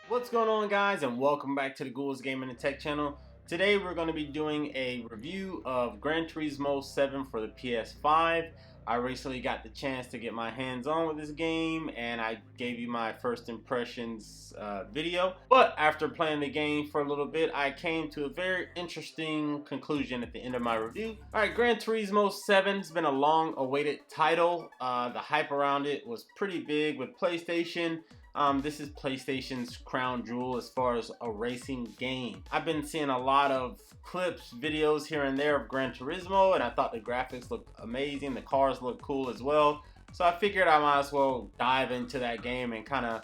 What's going on, guys, and welcome back to the Gould's Gaming and Tech channel. Today we're going to be doing a review of Gran Turismo 7 for the PS5. I recently got the chance to get my hands on with this game, and I gave you my first impressions video. But after playing the game for a little bit, I came to a very interesting conclusion at the end of my review. Alright, Gran Turismo 7 has been a long awaited title. The hype around it was pretty big with PlayStation. This is PlayStation's crown jewel as far as a racing game. I've been seeing a lot of clips, videos here and there of Gran Turismo, and I thought the graphics looked amazing. The cars look cool as well. So I figured I might as well dive into that game and kind of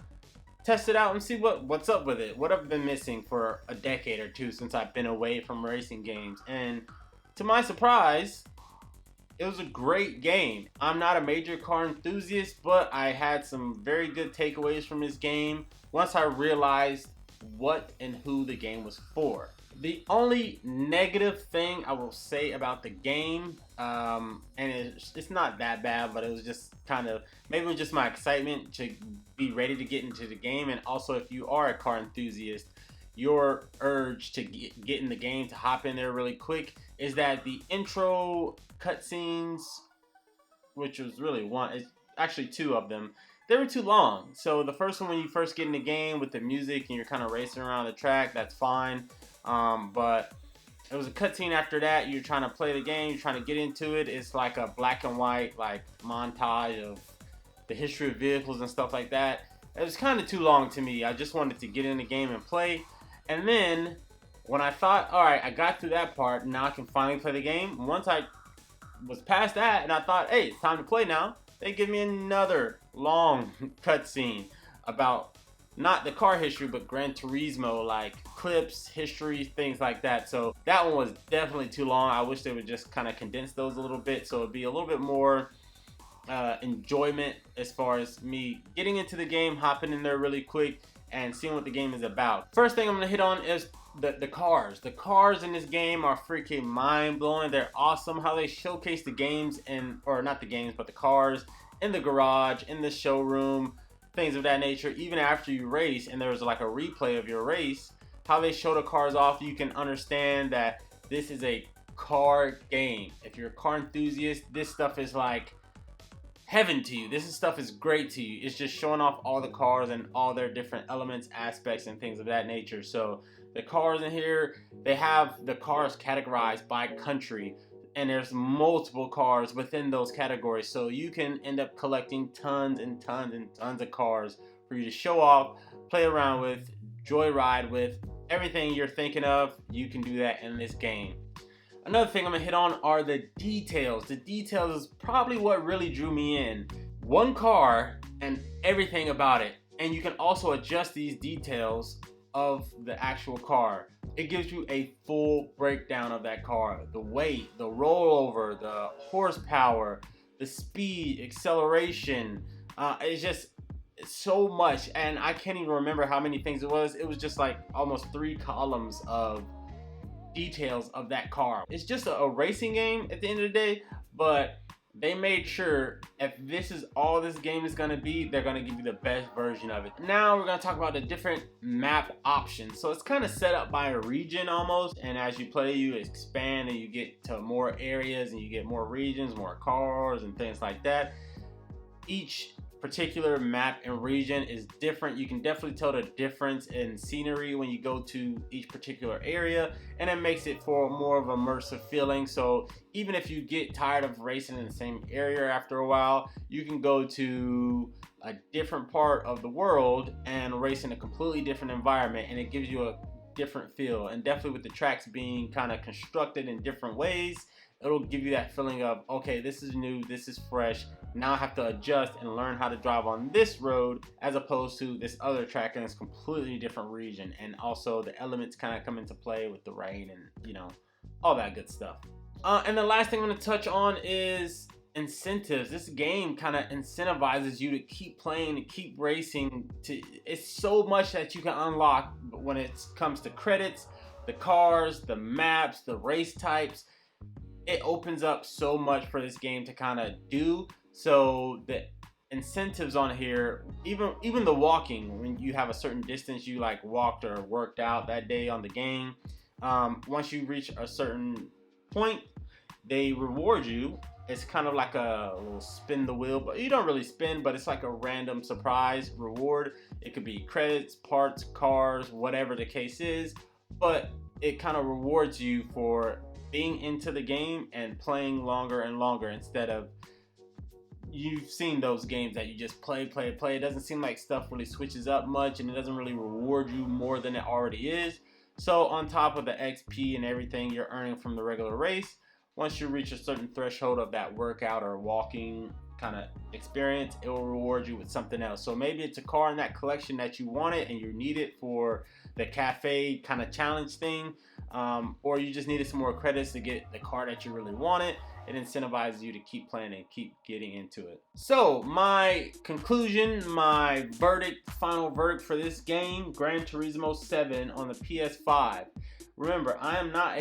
test it out and see what's up with it. What I've been missing for a decade or two since I've been away from racing games. And to my surprise, it was a great game. I'm not a major car enthusiast, but I had some very good takeaways from this game once I realized what and who the game was for. The only negative thing I will say about the game, and it's not that bad, but it was just kind of, maybe it was just my excitement to be ready to get into the game. And also, if you are a car enthusiast, your urge to get in the game, to hop in there really quick, is that the intro cutscenes, which was really it's actually two of them, they were too long. So the first one, when you first get in the game with the music and you're kind of racing around the track, that's fine. But it was a cutscene after that. You're trying to play the game, you're trying to get into it. It's like a black and white like montage of the history of vehicles and stuff like that. It was kind of too long to me. I just wanted to get in the game and play. And then when I thought, all right, I got through that part, now I can finally play the game. Once I was past that and I thought, hey, it's time to play now, they give me another long cutscene about not the car history, but Gran Turismo, like clips, history, things like that. So that one was definitely too long. I wish they would just kind of condense those a little bit so it'd be a little bit more enjoyment as far as me getting into the game, hopping in there really quick and seeing what the game is about. First thing I'm gonna hit on is the cars. The cars in this game are freaking mind-blowing. They're awesome. How they showcase the games or not the games, but the cars in the garage, in the showroom, things of that nature. Even after you race and there's like a replay of your race, how they show the cars off, you can understand that this is a car game. If you're a car enthusiast, this stuff is like heaven to you. Stuff is great to you. It's just showing off all the cars and all their different elements, aspects, and things of that nature. So the cars in here, they have the cars categorized by country, and there's multiple cars within those categories. So you can end up collecting tons and tons and tons of cars for you to show off, play around with, joyride with. Everything you're thinking of, you can do that in this game. Another thing I'm gonna hit on are the details. The details is probably what really drew me in. One car and everything about it. And you can also adjust these details of the actual car. It gives you a full breakdown of that car. The weight, the rollover, the horsepower, the speed, acceleration. It's so much, and I can't even remember how many things it was. It was just like almost 3 columns of details of that car. It's just a racing game at the end of the day, but they made sure if this is all this game is gonna be, they're gonna give you the best version of it. Now we're gonna talk about the different map options. So it's kind of set up by a region almost, and as you play, you expand and you get to more areas and you get more regions, more cars and things like that. Each particular map and region is different. You can definitely tell the difference in scenery when you go to each particular area, and it makes it for more of an immersive feeling. So even if you get tired of racing in the same area after a while, you can go to a different part of the world and race in a completely different environment, and it gives you a different feel. And definitely with the tracks being kind of constructed in different ways, it'll give you that feeling of, okay, this is new, this is fresh. Now I have to adjust and learn how to drive on this road as opposed to this other track in this completely different region. And also the elements kind of come into play with the rain and, you know, all that good stuff. And the last thing I'm going to touch on is incentives. This game kind of incentivizes you to keep playing and keep racing. It's so much that you can unlock when it comes to credits, the cars, the maps, the race types. It opens up so much for this game to kind of do. So the incentives on here, even the walking, when you have a certain distance you like walked or worked out that day on the game, once you reach a certain point, they reward you. It's kind of like a little spin the wheel, but you don't really spin, but it's like a random surprise reward. It could be credits, parts, cars, whatever the case is, but it kind of rewards you for being into the game and playing longer and longer, instead of, you've seen those games that you just play. It doesn't seem like stuff really switches up much, and it doesn't really reward you more than it already is. So on top of the XP and everything you're earning from the regular race, once you reach a certain threshold of that workout or walking kind of experience, it will reward you with something else. So maybe it's a car in that collection that you wanted and you need it for the cafe kind of challenge thing, or you just needed some more credits to get the car that you really wanted. It incentivizes you to keep playing and keep getting into it. So my conclusion, my verdict, final verdict for this game, Gran Turismo 7 on the PS5. Remember, I am not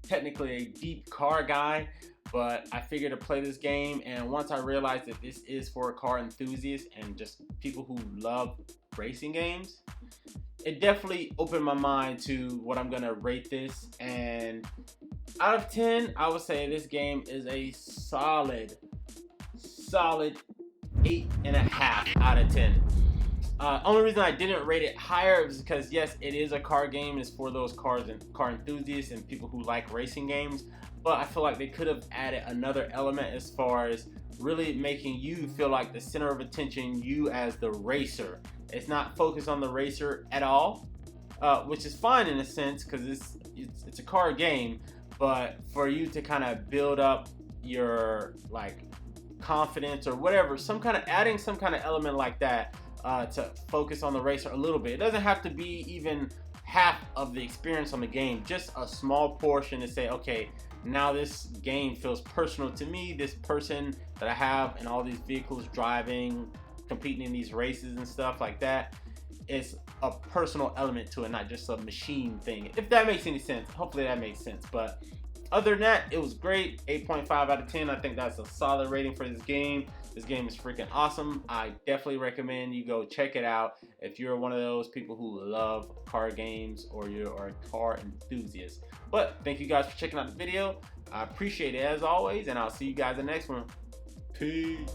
technically a deep car guy, but I figured to play this game, and once I realized that this is for car enthusiasts and just people who love racing games, it definitely opened my mind to what I'm gonna rate this. And out of 10, I would say this game is a solid 8.5 out of 10. Only reason I didn't rate it higher is because, yes, it is a car game. It's for those cars and car enthusiasts and people who like racing games. But I feel like they could have added another element as far as really making you feel like the center of attention, you as the racer. It's not focused on the racer at all, which is fine in a sense because it's a car game. But for you to kind of build up your like confidence or whatever, adding some kind of element like that to focus on the racer a little bit. It doesn't have to be even half of the experience on the game, just a small portion to say, okay, now this game feels personal to me, this person that I have in all these vehicles driving, competing in these races and stuff like that. It's a personal element to it, not just a machine thing, if that makes any sense. Hopefully that makes sense. But other than that, it was great. 8.5 out of 10. I think that's a solid rating for this game. This game is freaking awesome. I definitely recommend you go check it out if you're one of those people who love car games or you're a car enthusiast. But thank you guys for checking out the video. I appreciate it as always, and I'll see you guys in the next one. Peace.